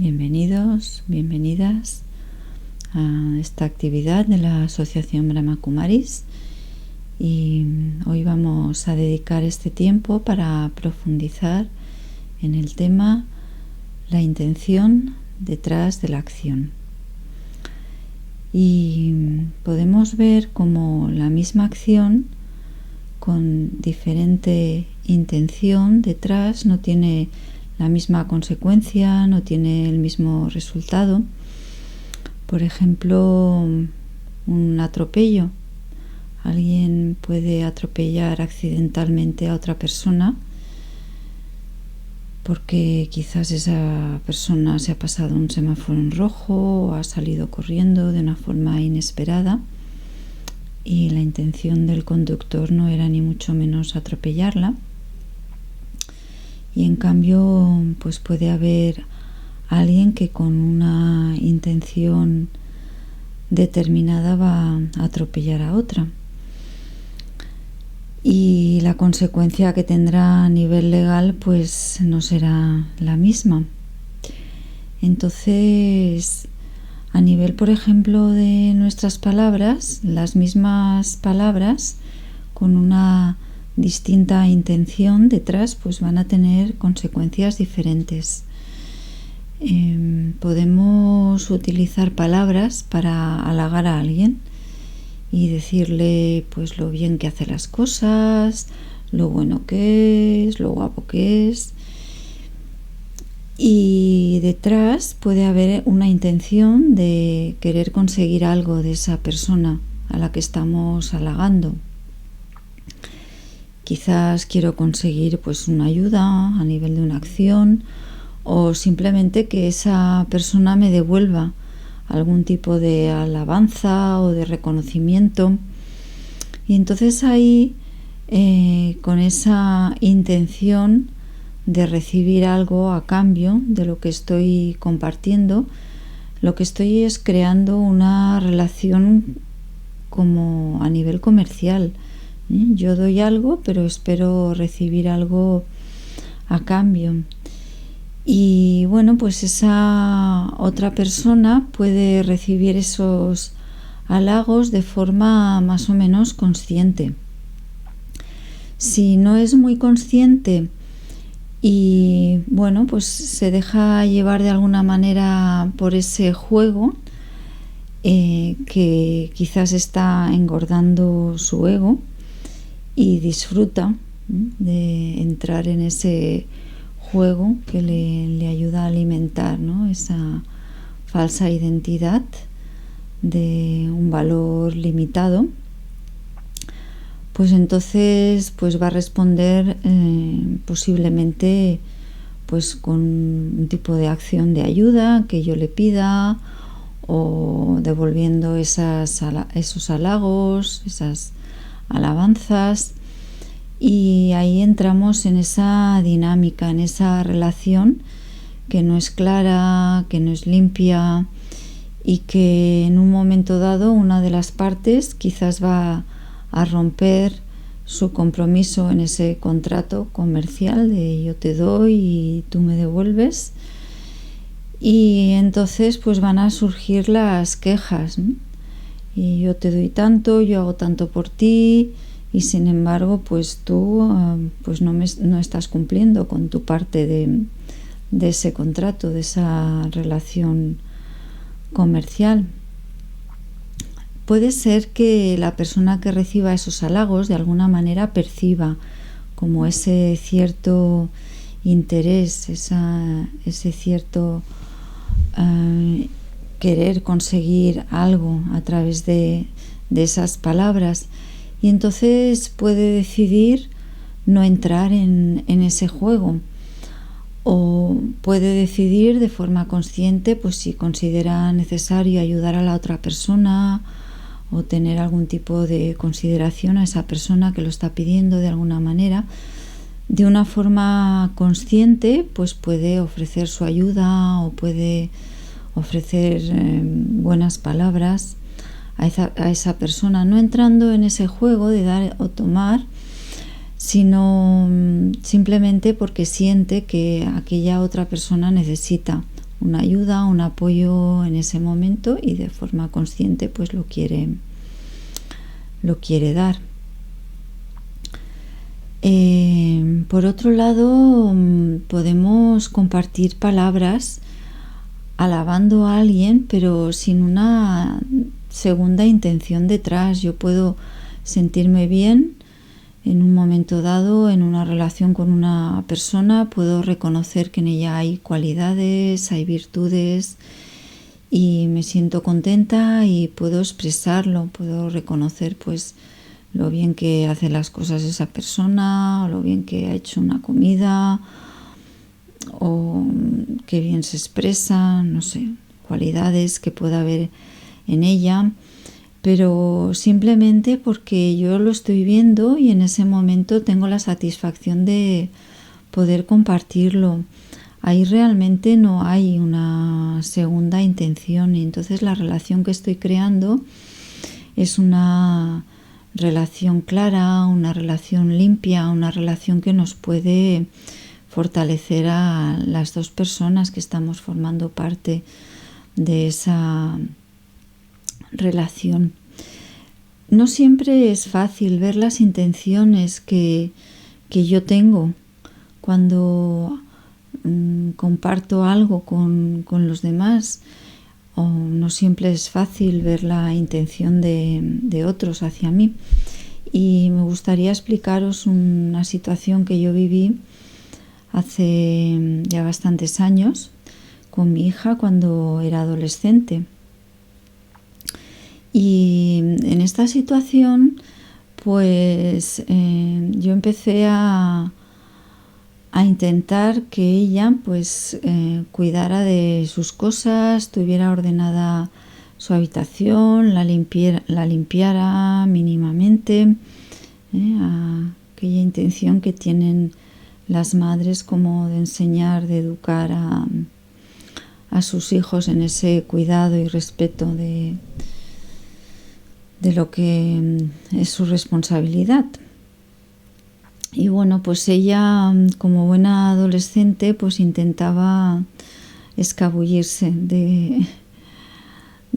Bienvenidos, bienvenidas a esta actividad de la Asociación Brahma Kumaris, y hoy vamos a dedicar este tiempo para profundizar en el tema la intención detrás de la acción. Y podemos ver cómo la misma acción con diferente intención detrás no tiene la misma consecuencia, no tiene el mismo resultado. Por ejemplo, un atropello. Alguien puede atropellar accidentalmente a otra persona porque quizás esa persona se ha pasado un semáforo en rojo o ha salido corriendo de una forma inesperada y la intención del conductor no era ni mucho menos atropellarla. Y en cambio, pues puede haber alguien que con una intención determinada va a atropellar a otra. Y la consecuencia que tendrá a nivel legal pues no será la misma. Entonces, a nivel, por ejemplo, de nuestras palabras, las mismas palabras con una distinta intención detrás pues van a tener consecuencias diferentes. Podemos utilizar palabras para halagar a alguien y decirle pues lo bien que hace las cosas, lo bueno que es, lo guapo que es, y detrás puede haber una intención de querer conseguir algo de esa persona a la que estamos halagando. Quizás quiero conseguir pues una ayuda a nivel de una acción, o simplemente que esa persona me devuelva algún tipo de alabanza o de reconocimiento. Y entonces ahí, con esa intención de recibir algo a cambio de lo que estoy compartiendo, lo que estoy es creando una relación como a nivel comercial. Yo doy algo, pero espero recibir algo a cambio. Y bueno, pues esa otra persona puede recibir esos halagos de forma más o menos consciente. Si no es muy consciente y bueno, pues se deja llevar de alguna manera por ese juego que quizás está engordando su ego y disfruta de entrar en ese juego que le ayuda a alimentar, ¿no?, esa falsa identidad de un valor limitado, pues entonces pues va a responder posiblemente pues con un tipo de acción de ayuda que yo le pida, o devolviendo esos halagos, esas alabanzas. Y ahí entramos en esa dinámica, en esa relación que no es clara, que no es limpia, y que en un momento dado una de las partes quizás va a romper su compromiso en ese contrato comercial de yo te doy y tú me devuelves. Y entonces pues van a surgir las quejas, ¿no? Y yo te doy tanto, yo hago tanto por ti, y sin embargo pues tú pues no estás cumpliendo con tu parte de ese contrato, de esa relación comercial. Puede ser que la persona que reciba esos halagos de alguna manera perciba como ese cierto interés, ese cierto querer conseguir algo a través de esas palabras. Y entonces puede decidir no entrar en ese juego, o puede decidir de forma consciente pues si considera necesario ayudar a la otra persona o tener algún tipo de consideración a esa persona que lo está pidiendo de alguna manera. De una forma consciente pues puede ofrecer su ayuda o puede ofrecer buenas palabras a esa persona, no entrando en ese juego de dar o tomar, sino simplemente porque siente que aquella otra persona necesita una ayuda, un apoyo en ese momento y de forma consciente pues lo quiere dar. Por otro lado, podemos compartir palabras alabando a alguien, pero sin una segunda intención detrás. Yo puedo sentirme bien en un momento dado, en una relación con una persona, puedo reconocer que en ella hay cualidades, hay virtudes y me siento contenta y puedo expresarlo, puedo reconocer pues lo bien que hace las cosas esa persona, o lo bien que ha hecho una comida, o qué bien se expresa, no sé, cualidades que pueda haber en ella, pero simplemente porque yo lo estoy viendo y en ese momento tengo la satisfacción de poder compartirlo. Ahí realmente no hay una segunda intención y entonces la relación que estoy creando es una relación clara, una relación limpia, una relación que nos puede fortalecer a las dos personas que estamos formando parte de esa relación. No siempre es fácil ver las intenciones que yo tengo cuando comparto algo con los demás, o no siempre es fácil ver la intención de otros hacia mí. Y me gustaría explicaros una situación que yo viví hace ya bastantes años con mi hija cuando era adolescente. Y en esta situación, pues yo empecé a intentar que ella pues cuidara de sus cosas, tuviera ordenada su habitación, la limpiara mínimamente, aquella intención que tienen las madres como de enseñar, de educar a sus hijos en ese cuidado y respeto de lo que es su responsabilidad. Y bueno, pues ella, como buena adolescente, pues intentaba escabullirse de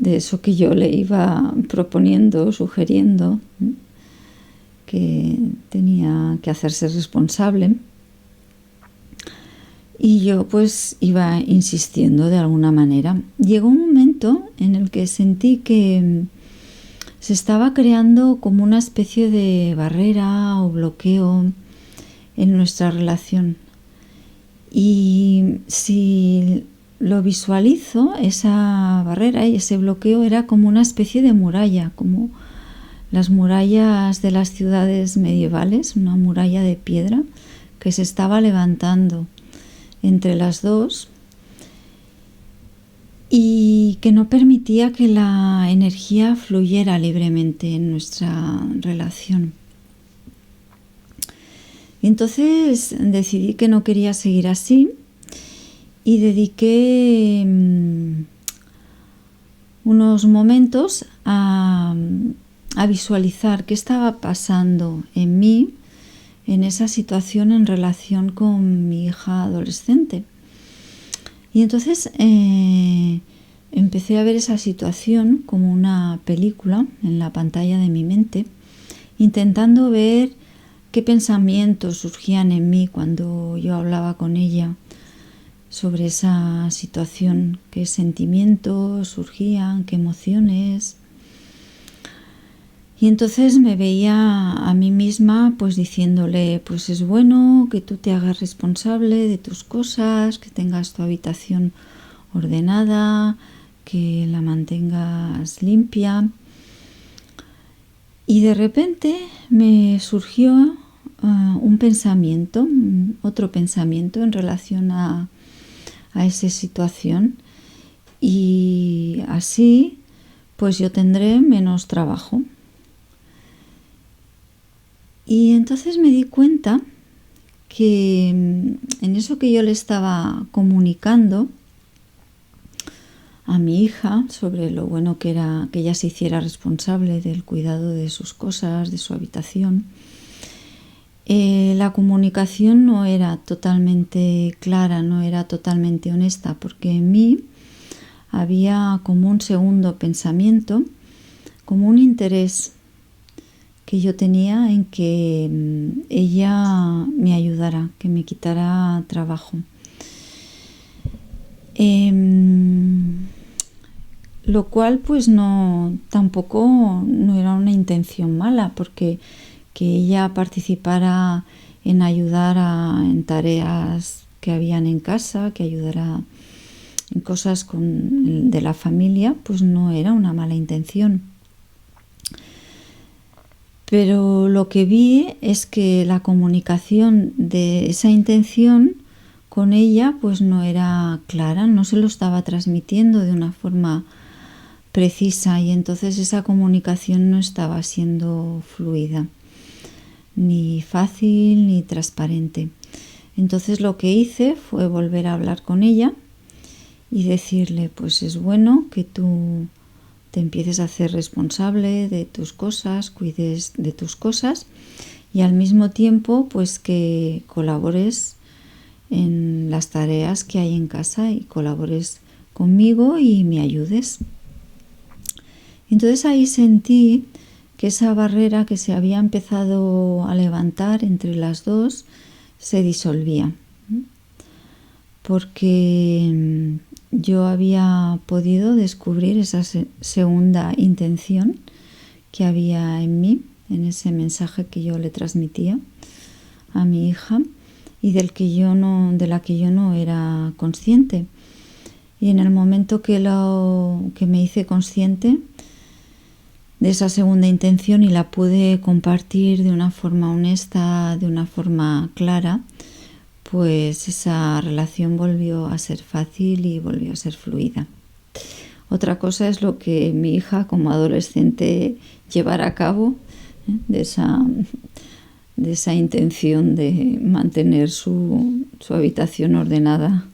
eso que yo le iba proponiendo, sugiriendo, que tenía que hacerse responsable. Y yo pues iba insistiendo de alguna manera. Llegó un momento en el que sentí que se estaba creando como una especie de barrera o bloqueo en nuestra relación. Y si lo visualizo, esa barrera y ese bloqueo era como una especie de muralla, como las murallas de las ciudades medievales, una muralla de piedra que se estaba levantando entre las dos y que no permitía que la energía fluyera libremente en nuestra relación. Y entonces decidí que no quería seguir así y dediqué unos momentos a visualizar qué estaba pasando en mí en esa situación en relación con mi hija adolescente. Y entonces empecé a ver esa situación como una película en la pantalla de mi mente, intentando ver qué pensamientos surgían en mí cuando yo hablaba con ella sobre esa situación, qué sentimientos surgían, qué emociones. Y entonces me veía a mí misma pues diciéndole, pues es bueno que tú te hagas responsable de tus cosas, que tengas tu habitación ordenada, que la mantengas limpia. Y de repente me surgió un pensamiento, otro pensamiento en relación a esa situación, y así pues yo tendré menos trabajo. Y entonces me di cuenta que en eso que yo le estaba comunicando a mi hija sobre lo bueno que era que ella se hiciera responsable del cuidado de sus cosas, de su habitación, La comunicación no era totalmente clara, no era totalmente honesta, porque en mí había como un segundo pensamiento, como un interés que yo tenía en que ella me ayudara, que me quitara trabajo. Lo cual pues tampoco no era una intención mala, porque que ella participara en ayudar en tareas que habían en casa, que ayudara en cosas de la familia, pues no era una mala intención. Pero lo que vi es que la comunicación de esa intención con ella pues no era clara, no se lo estaba transmitiendo de una forma precisa, y entonces esa comunicación no estaba siendo fluida, ni fácil ni transparente. Entonces lo que hice fue volver a hablar con ella y decirle, pues es bueno que tú te empieces a hacer responsable de tus cosas, cuides de tus cosas, y al mismo tiempo pues que colabores en las tareas que hay en casa y colabores conmigo y me ayudes. Entonces ahí sentí que esa barrera que se había empezado a levantar entre las dos se disolvía, porque yo había podido descubrir esa segunda intención que había en mí, en ese mensaje que yo le transmitía a mi hija y de la que yo no era consciente. Y en el momento que me hice consciente de esa segunda intención y la pude compartir de una forma honesta, de una forma clara, pues esa relación volvió a ser fácil y volvió a ser fluida. Otra cosa es lo que mi hija como adolescente llevara a cabo, de esa intención de mantener su habitación ordenada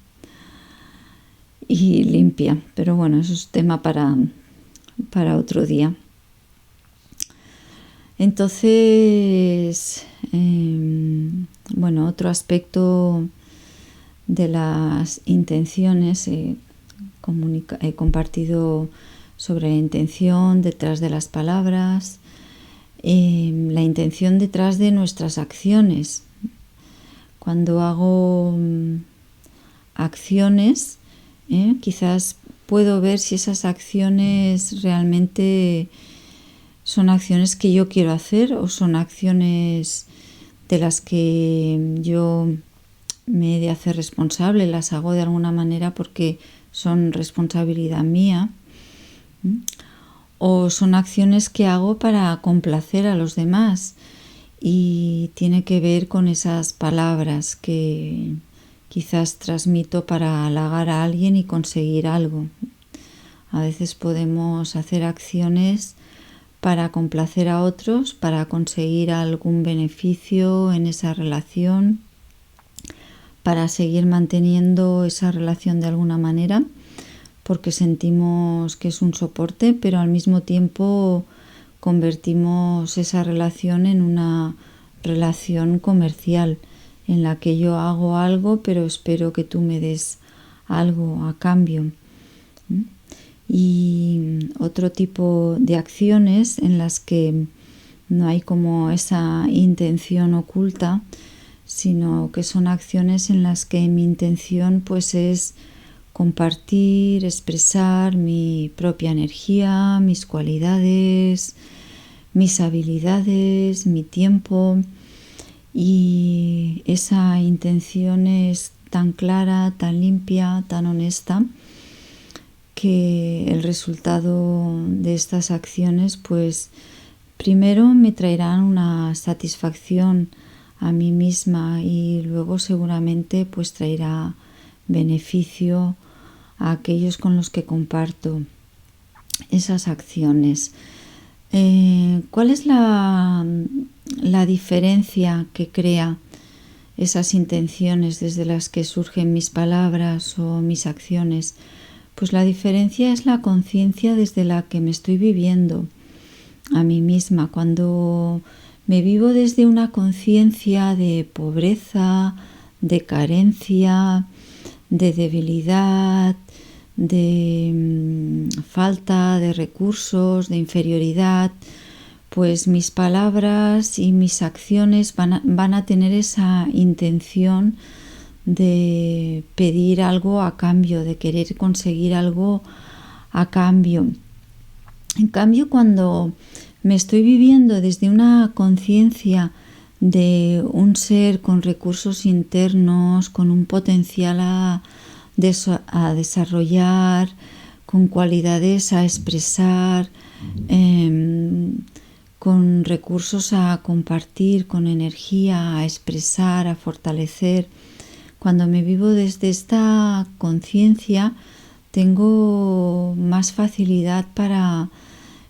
y limpia. Pero bueno, eso es tema para otro día. Entonces, otro aspecto de las intenciones, he compartido sobre la intención detrás de las palabras, la intención detrás de nuestras acciones. Cuando hago acciones, quizás puedo ver si esas acciones realmente son acciones que yo quiero hacer o son acciones de las que yo me he de hacer responsable, las hago de alguna manera porque son responsabilidad mía, o son acciones que hago para complacer a los demás y tiene que ver con esas palabras que quizás transmito para halagar a alguien y conseguir algo. A veces podemos hacer acciones para complacer a otros, para conseguir algún beneficio en esa relación, para seguir manteniendo esa relación de alguna manera, porque sentimos que es un soporte, pero al mismo tiempo convertimos esa relación en una relación comercial, en la que yo hago algo, pero espero que tú me des algo a cambio. Y otro tipo de acciones en las que no hay como esa intención oculta, sino que son acciones en las que mi intención pues es compartir, expresar mi propia energía, mis cualidades, mis habilidades, mi tiempo, y esa intención es tan clara, tan limpia, tan honesta, que el resultado de estas acciones pues primero me traerán una satisfacción a mí misma y luego seguramente pues traerá beneficio a aquellos con los que comparto esas acciones. ¿Cuál es la diferencia que crea esas intenciones desde las que surgen mis palabras o mis acciones? Pues la diferencia es la conciencia desde la que me estoy viviendo a mí misma. Cuando me vivo desde una conciencia de pobreza, de carencia, de debilidad, de falta de recursos, de inferioridad, pues mis palabras y mis acciones van a tener esa intención de pedir algo a cambio, de querer conseguir algo a cambio. En cambio, cuando me estoy viviendo desde una conciencia de un ser con recursos internos, con un potencial a desarrollar, con cualidades a expresar, con recursos a compartir, con energía a expresar, a fortalecer. Cuando me vivo desde esta conciencia, tengo más facilidad para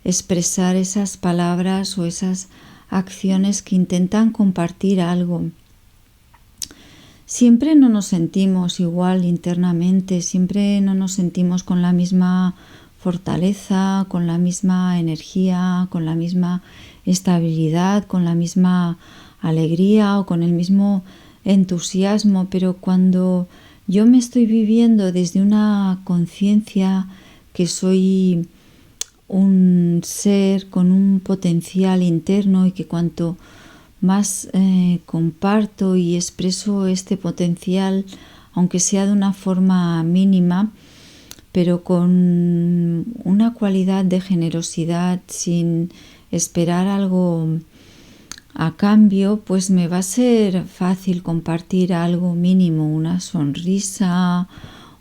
expresar esas palabras o esas acciones que intentan compartir algo. Siempre no nos sentimos igual internamente, siempre no nos sentimos con la misma fortaleza, con la misma energía, con la misma estabilidad, con la misma alegría o con el mismo entusiasmo, pero cuando yo me estoy viviendo desde una conciencia que soy un ser con un potencial interno y que cuanto más comparto y expreso este potencial, aunque sea de una forma mínima, pero con una cualidad de generosidad, sin esperar algo a cambio, pues me va a ser fácil compartir algo mínimo, una sonrisa,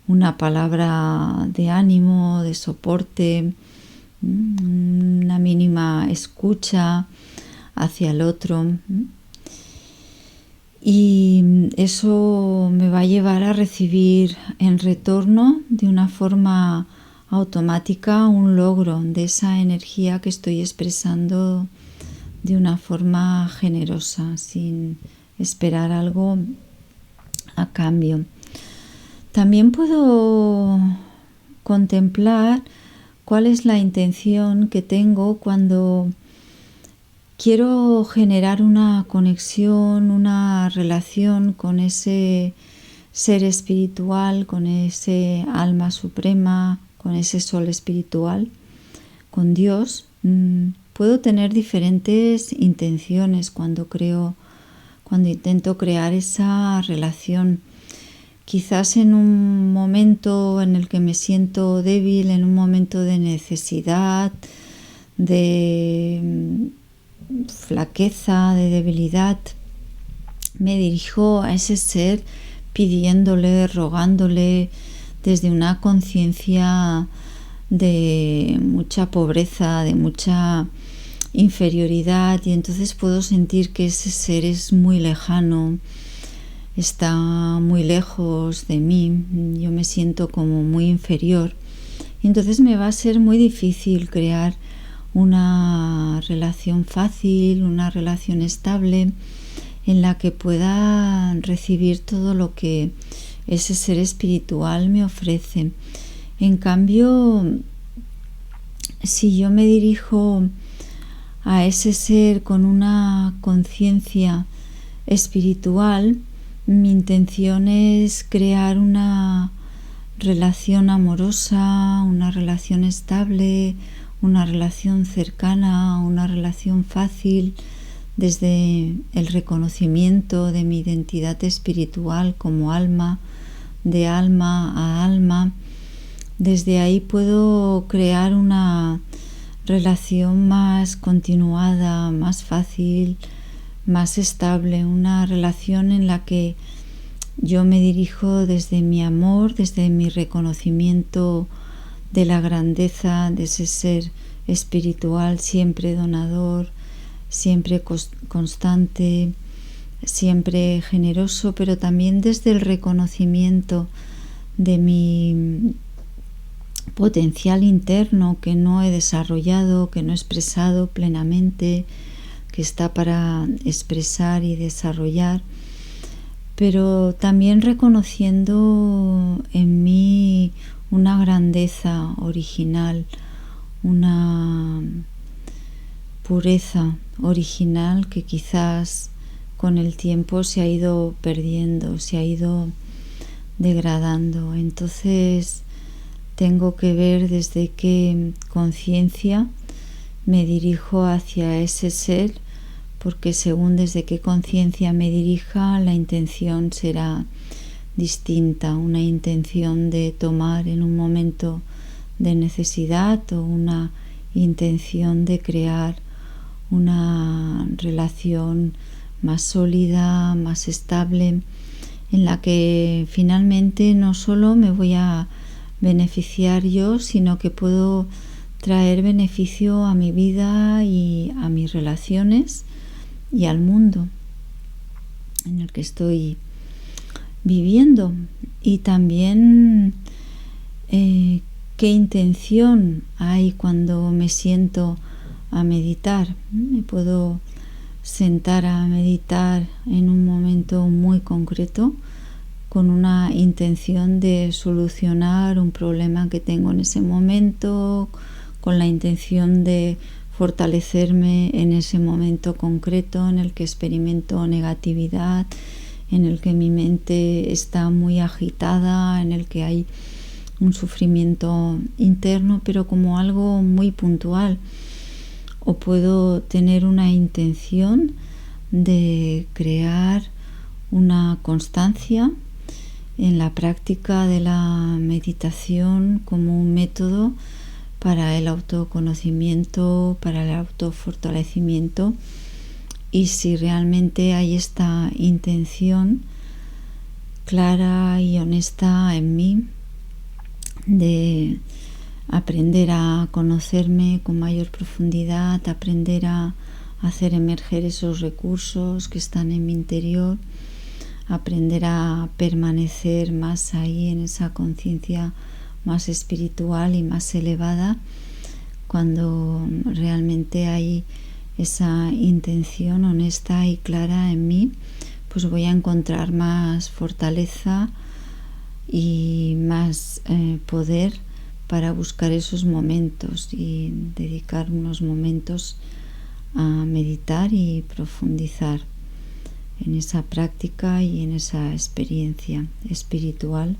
una palabra de ánimo, de soporte, una mínima escucha hacia el otro. Y eso me va a llevar a recibir en retorno de una forma automática un logro de esa energía que estoy expresando de una forma generosa, sin esperar algo a cambio. También puedo contemplar cuál es la intención que tengo cuando quiero generar una conexión, una relación con ese ser espiritual, con ese alma suprema, con ese sol espiritual, con Dios. Puedo tener diferentes intenciones cuando intento crear esa relación. Quizás en un momento en el que me siento débil, en un momento de necesidad, de flaqueza, de debilidad, me dirijo a ese ser pidiéndole, rogándole desde una conciencia de mucha pobreza, de mucha inferioridad, y entonces puedo sentir que ese ser es muy lejano, está muy lejos de mí, yo me siento como muy inferior, y entonces me va a ser muy difícil crear una relación fácil, una relación estable en la que pueda recibir todo lo que ese ser espiritual me ofrece. En cambio, si yo me dirijo a ese ser con una conciencia espiritual, mi intención es crear una relación amorosa, una relación estable, una relación cercana, una relación fácil, desde el reconocimiento de mi identidad espiritual como alma, de alma a alma. Desde ahí puedo crear una relación más continuada, más fácil, más estable, una relación en la que yo me dirijo desde mi amor, desde mi reconocimiento de la grandeza de ese ser espiritual, siempre donador, siempre constante, siempre generoso, pero también desde el reconocimiento de mi potencial interno que no he desarrollado, que no he expresado plenamente, que está para expresar y desarrollar, pero también reconociendo en mí una grandeza original, una pureza original que quizás con el tiempo se ha ido perdiendo, se ha ido degradando. Entonces tengo que ver desde qué conciencia me dirijo hacia ese ser, porque según desde qué conciencia me dirija, la intención será distinta, una intención de tomar en un momento de necesidad o una intención de crear una relación más sólida, más estable, en la que finalmente no solo me voy a beneficiar yo, sino que puedo traer beneficio a mi vida y a mis relaciones y al mundo en el que estoy viviendo. Y también qué intención hay cuando me siento a meditar. Me puedo sentar a meditar en un momento muy concreto con una intención de solucionar un problema que tengo en ese momento, con la intención de fortalecerme en ese momento concreto en el que experimento negatividad, en el que mi mente está muy agitada, en el que hay un sufrimiento interno, pero como algo muy puntual. O puedo tener una intención de crear una constancia en la práctica de la meditación como un método para el autoconocimiento, para el autofortalecimiento. Y si realmente hay esta intención clara y honesta en mí de aprender a conocerme con mayor profundidad, aprender a hacer emerger esos recursos que están en mi interior, aprender a permanecer más ahí en esa conciencia más espiritual y más elevada, cuando realmente hay esa intención honesta y clara en mí, pues voy a encontrar más fortaleza y más poder para buscar esos momentos y dedicar unos momentos a meditar y profundizar en esa práctica y en esa experiencia espiritual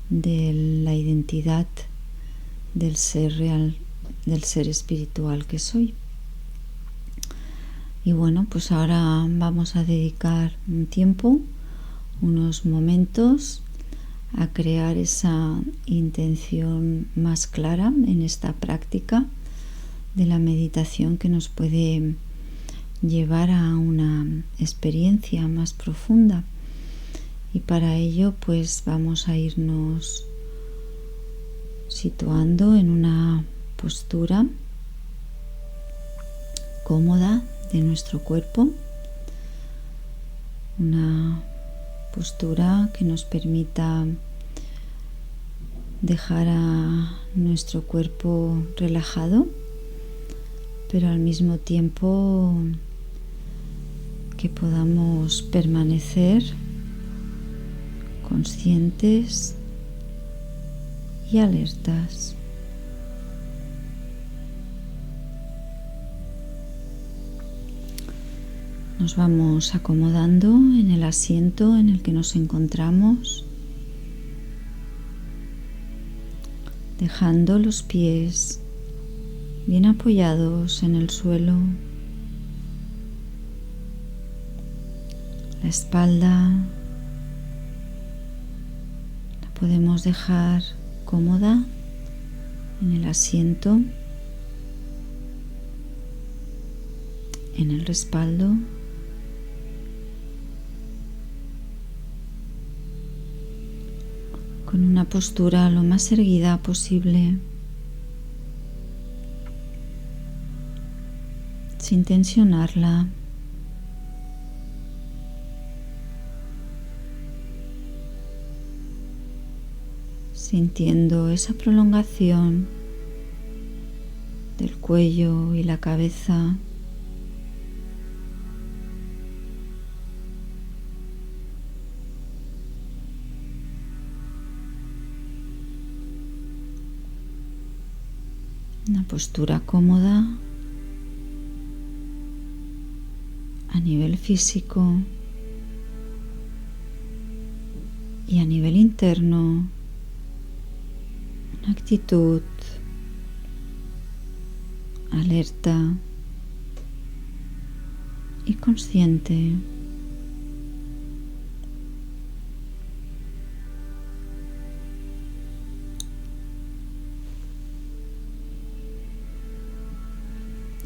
de la identidad del ser real, del ser espiritual que soy. Y bueno, pues ahora vamos a dedicar un tiempo, unos momentos, a crear esa intención más clara en esta práctica de la meditación que nos puede llevar a una experiencia más profunda. Y para ello pues vamos a irnos situando en una postura cómoda de nuestro cuerpo, una postura que nos permita dejar a nuestro cuerpo relajado, pero al mismo tiempo que podamos permanecer conscientes y alertas. Nos vamos acomodando en el asiento en el que nos encontramos, dejando los pies bien apoyados en el suelo, la espalda la podemos dejar cómoda en el asiento, en el respaldo. Con una postura lo más erguida posible, sin tensionarla. Sintiendo esa prolongación del cuello y la cabeza. Una postura cómoda a nivel físico y a nivel interno, una actitud alerta y consciente.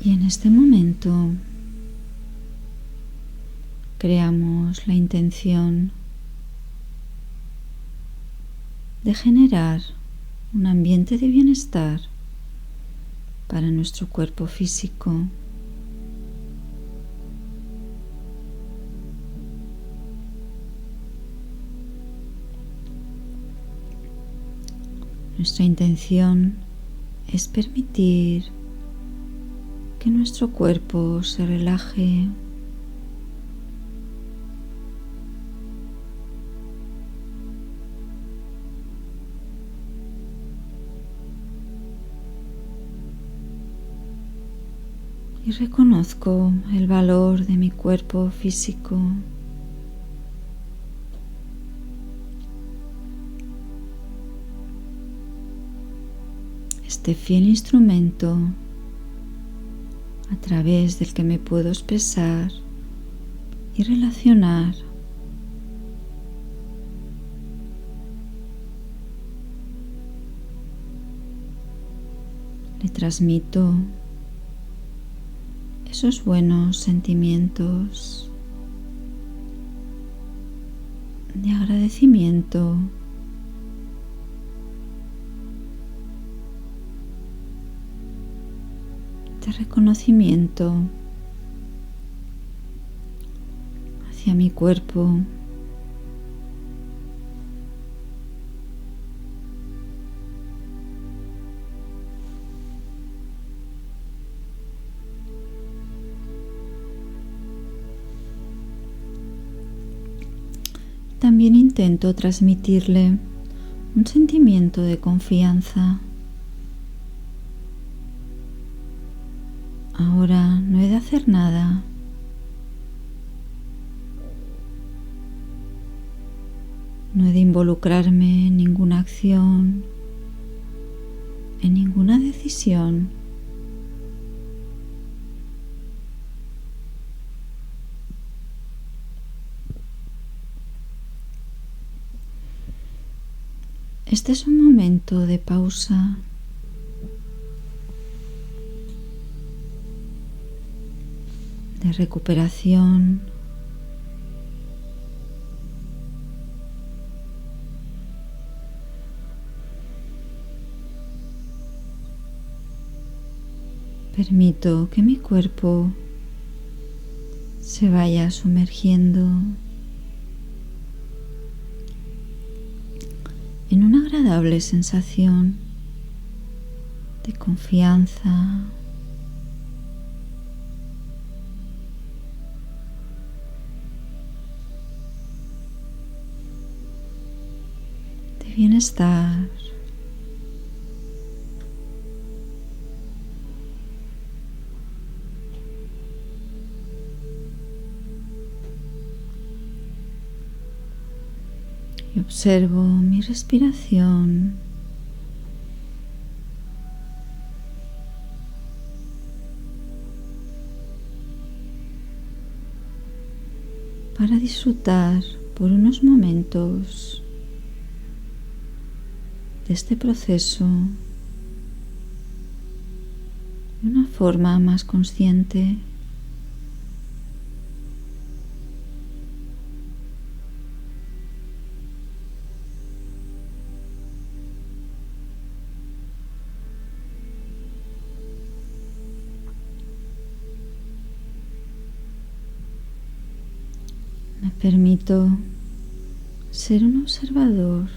Y en este momento creamos la intención de generar un ambiente de bienestar para nuestro cuerpo físico. Nuestra intención es permitir que nuestro cuerpo se relaje, y reconozco el valor de mi cuerpo físico. Este fiel instrumento a través del que me puedo expresar y relacionar. Le transmito esos buenos sentimientos de agradecimiento, de reconocimiento hacia mi cuerpo. También intento transmitirle un sentimiento de confianza. Ahora no he de hacer nada. No he de involucrarme en ninguna acción, en ninguna decisión. Este es un momento de pausa, de recuperación, permito que mi cuerpo se vaya sumergiendo en una agradable sensación de confianza, de bienestar. Y observo mi respiración. Para disfrutar por unos momentos de este proceso de una forma más consciente. Me permito ser un observador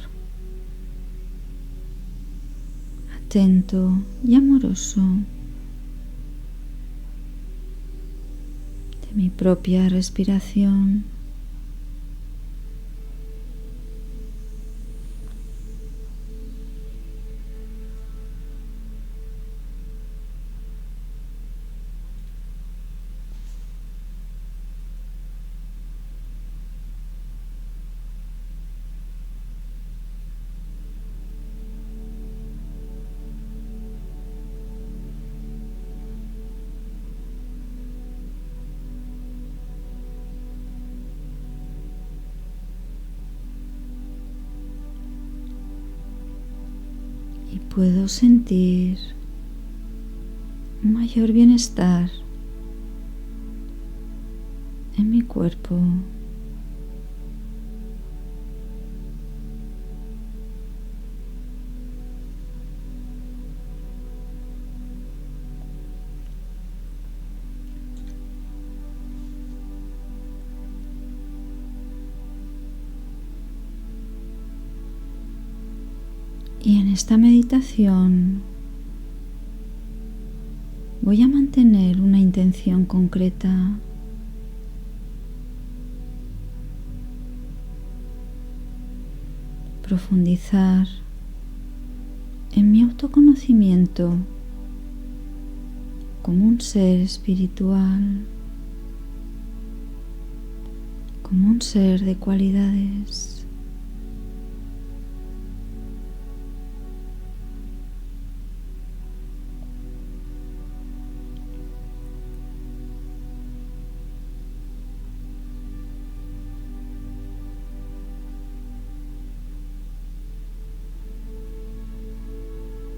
atento y amoroso de mi propia respiración. puedo sentir un mayor bienestar en mi cuerpo. Y en esta meditación voy a mantener una intención concreta. Profundizar en mi autoconocimiento como un ser espiritual, como un ser de cualidades.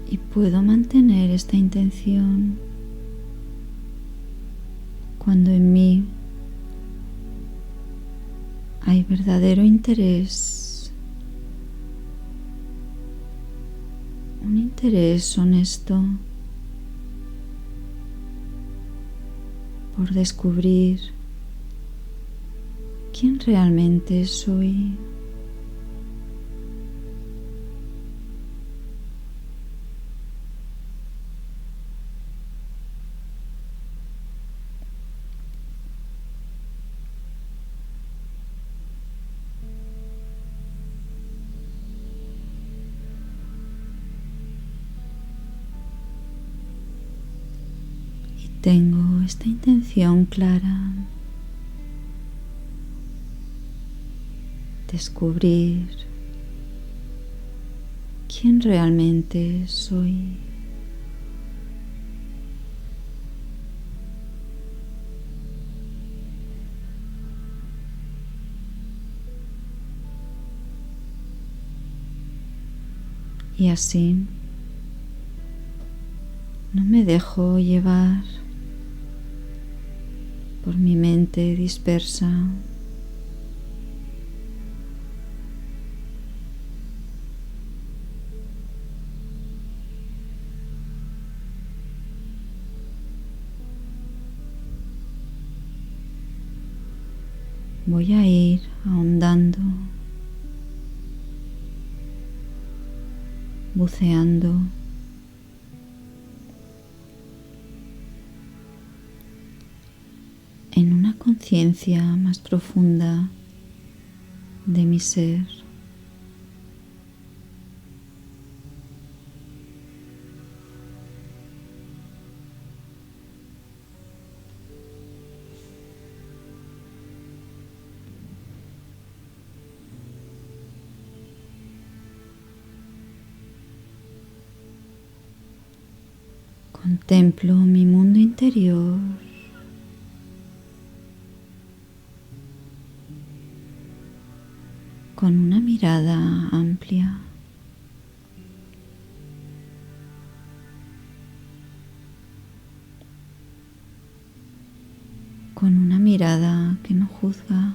Y puedo mantener esta intención cuando en mí hay verdadero interés, un interés honesto por descubrir quién realmente soy. Tengo esta intención clara, descubrir quién realmente soy. Y así no me dejo llevar por mi mente dispersa. Voy a ir ahondando, buceando en una conciencia más profunda de mi ser. Contemplo mi mundo interior con una mirada amplia. Con una mirada que no juzga.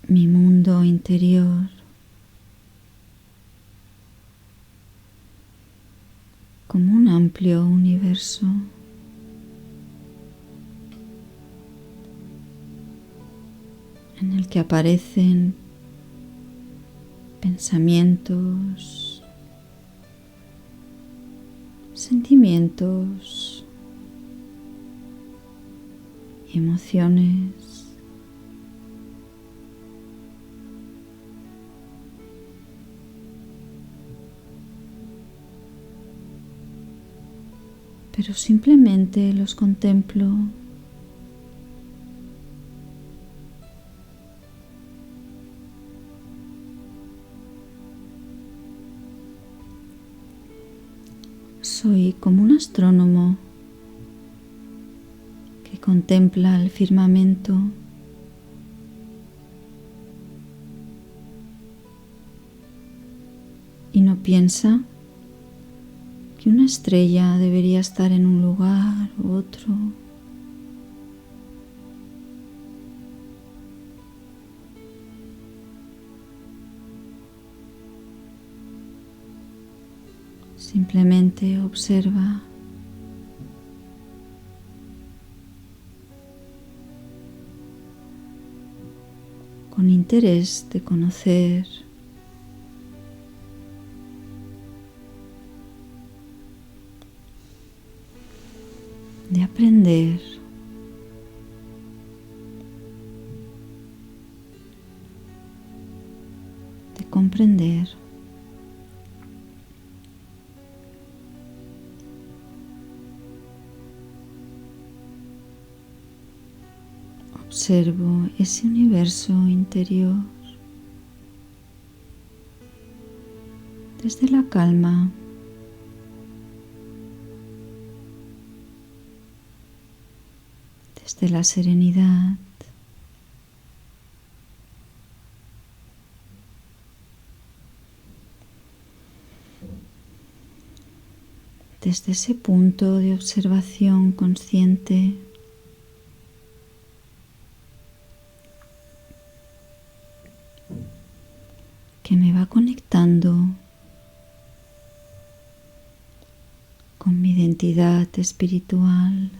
Mi mundo interior como un amplio universo en el que aparecen pensamientos, sentimientos y emociones. Pero simplemente los contemplo. Soy como un astrónomo contempla el firmamento y no piensa que una estrella debería estar en un lugar u otro. Simplemente observa con interés de conocer, de aprender, de comprender. Observo ese universo interior desde la calma, desde la serenidad, desde ese punto de observación consciente que me va conectando con mi identidad espiritual.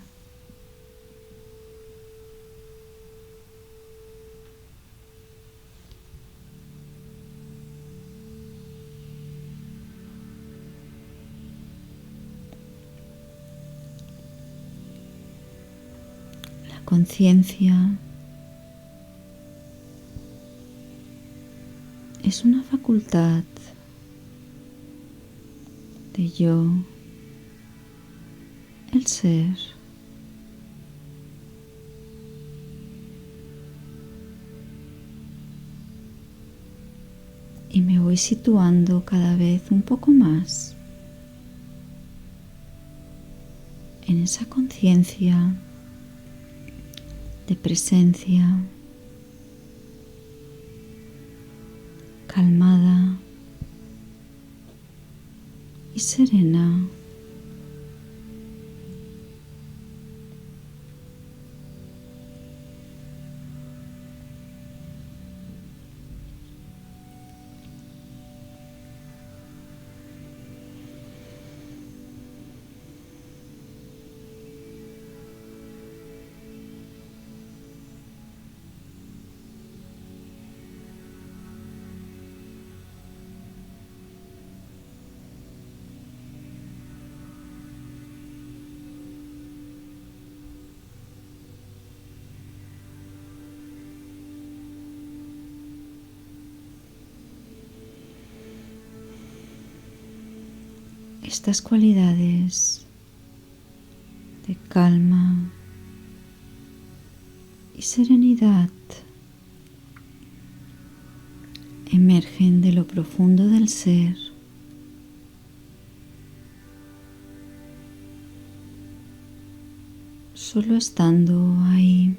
La conciencia es una facultad de yo, el ser. Y me voy situando cada vez un poco más en esa conciencia de presencia calmada y serena. Estas cualidades de calma y serenidad emergen de lo profundo del ser. Solo estando ahí,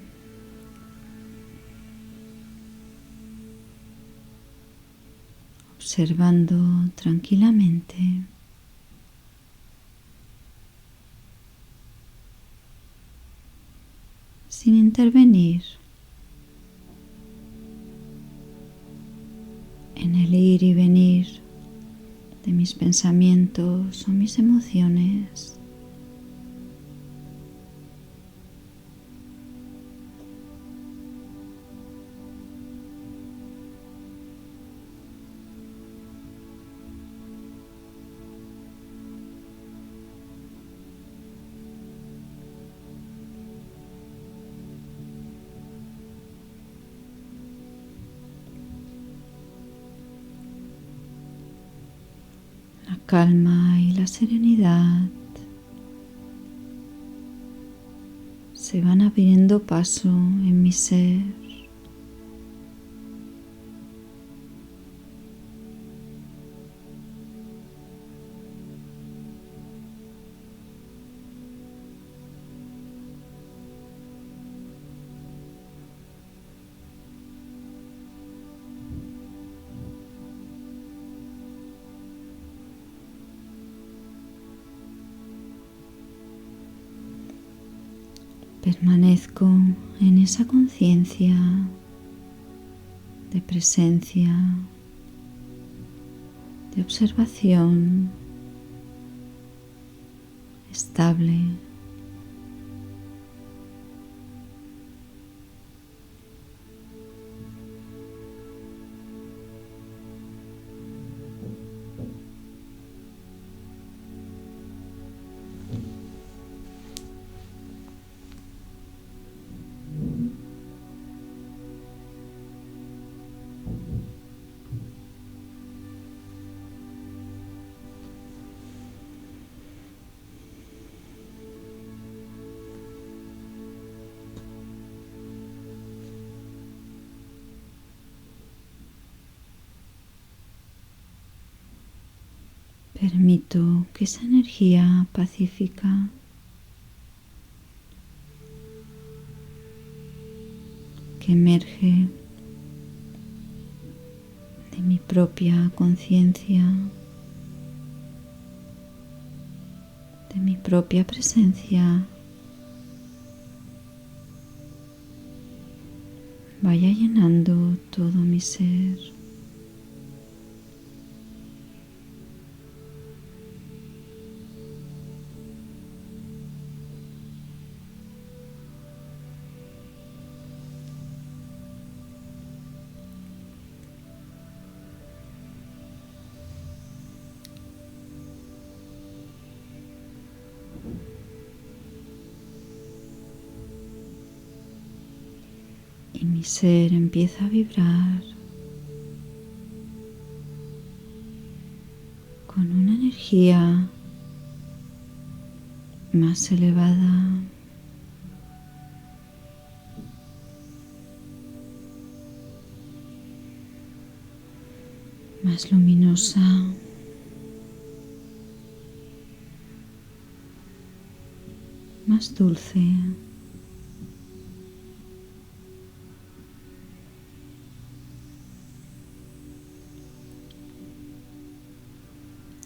observando tranquilamente, sin intervenir en el ir y venir de mis pensamientos o mis emociones. La calma y la serenidad se van abriendo paso en mi ser. Permanezco en esa conciencia de presencia, de observación estable. Permito que esa energía pacífica que emerge de mi propia conciencia, de mi propia presencia, vaya llenando todo mi ser. Y mi ser empieza a vibrar con una energía más elevada, más luminosa, más dulce.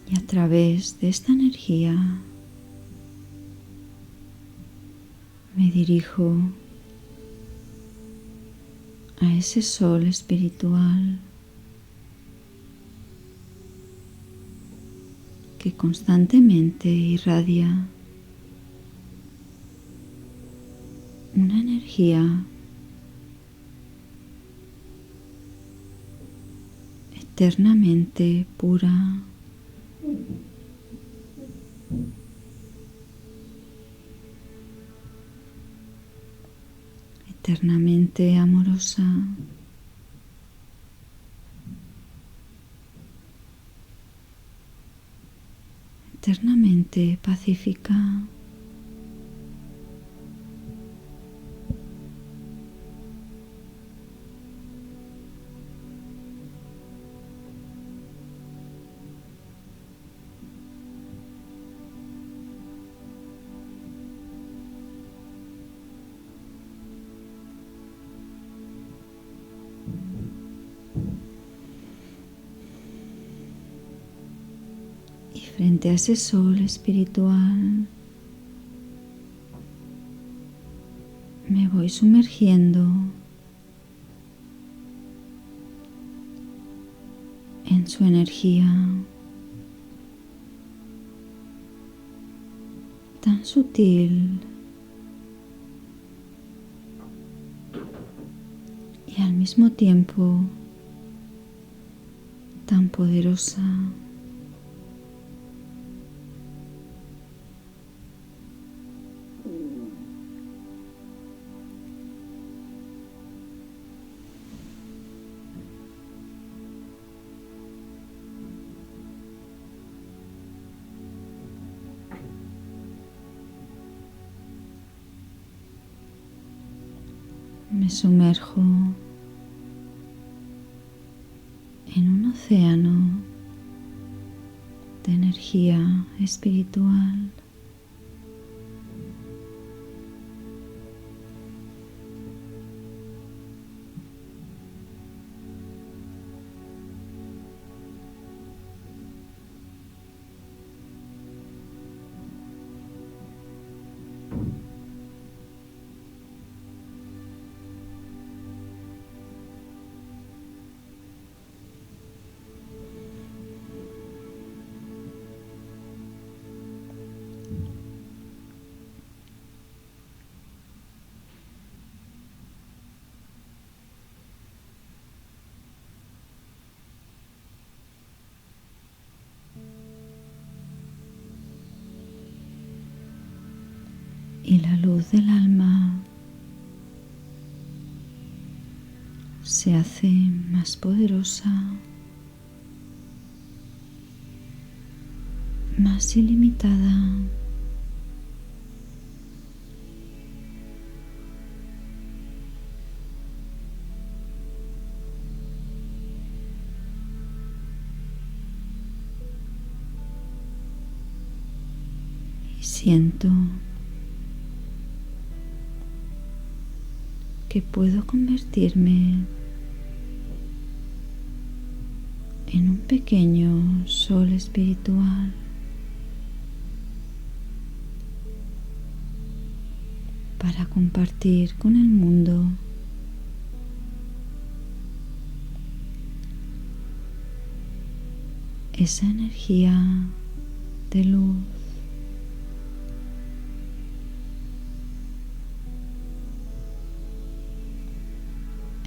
Y a través de esta energía me dirijo a ese sol espiritual que constantemente irradia una energía eternamente pura, eternamente amorosa, eternamente pacífica. Y frente a ese sol espiritual me voy sumergiendo en su energía tan sutil y al mismo tiempo tan poderosa. Me sumerjo en un océano de energía espiritual. y la luz del alma se hace más poderosa, más ilimitada. Y siento que puedo convertirme en un pequeño sol espiritual para compartir con el mundo esa energía de luz,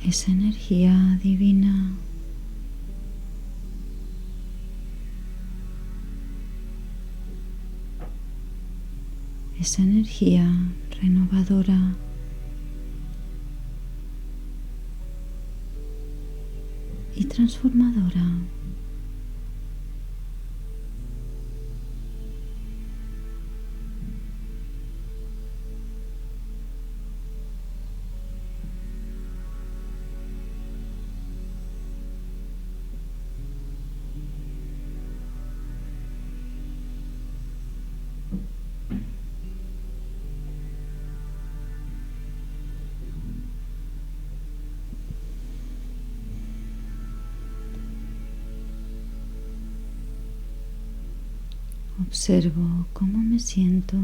esa energía divina. Esa energía renovadora y transformadora. Observo cómo me siento.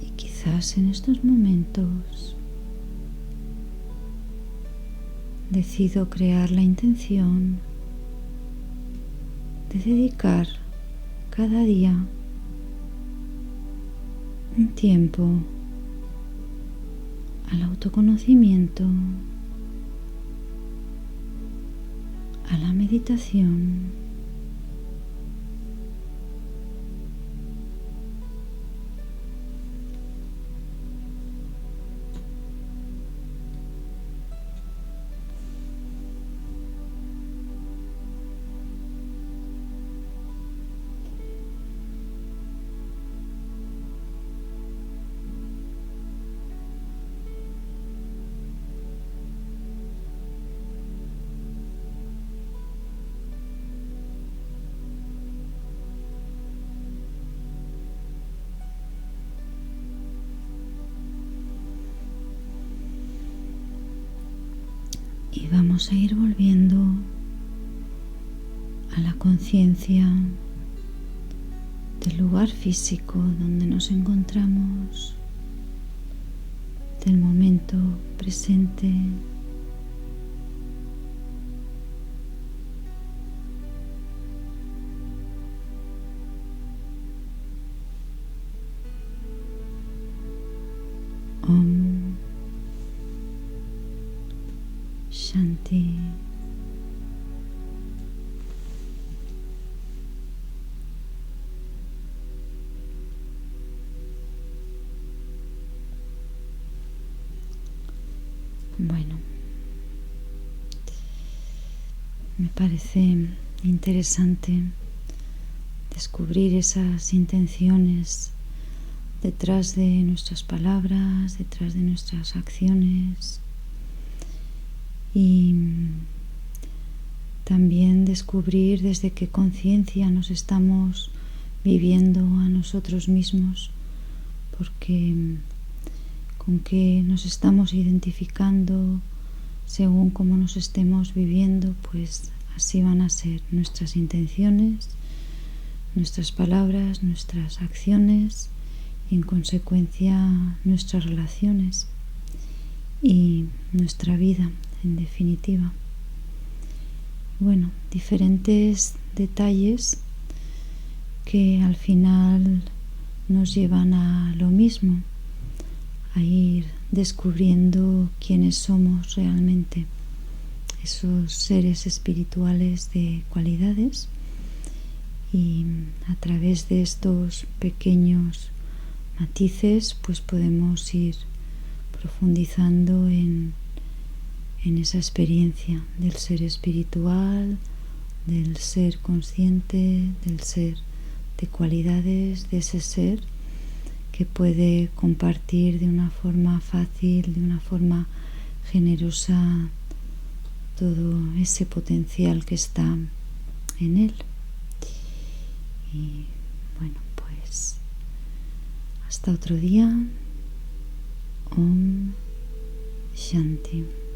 Y quizás en estos momentos decido crear la intención de dedicar cada día un tiempo al autoconocimiento, a la meditación, y vamos a ir volviendo a la conciencia del lugar físico donde nos encontramos, del momento presente. Om Shanti. Bueno, me parece interesante descubrir esas intenciones detrás de nuestras palabras, detrás de nuestras acciones, y también descubrir desde qué conciencia nos estamos viviendo a nosotros mismos, porque con qué nos estamos identificando según cómo nos estemos viviendo, pues así van a ser nuestras intenciones, nuestras palabras, nuestras acciones y en consecuencia nuestras relaciones y nuestra vida en definitiva. Bueno, diferentes detalles que al final nos llevan a lo mismo, a ir descubriendo quiénes somos realmente, esos seres espirituales de cualidades, y a través de estos pequeños matices pues podemos ir profundizando en esa experiencia del ser espiritual, del ser consciente, del ser de cualidades, de ese ser que puede compartir de una forma fácil, de una forma generosa, todo ese potencial que está en él. Y bueno, pues hasta otro día. Om Shanti.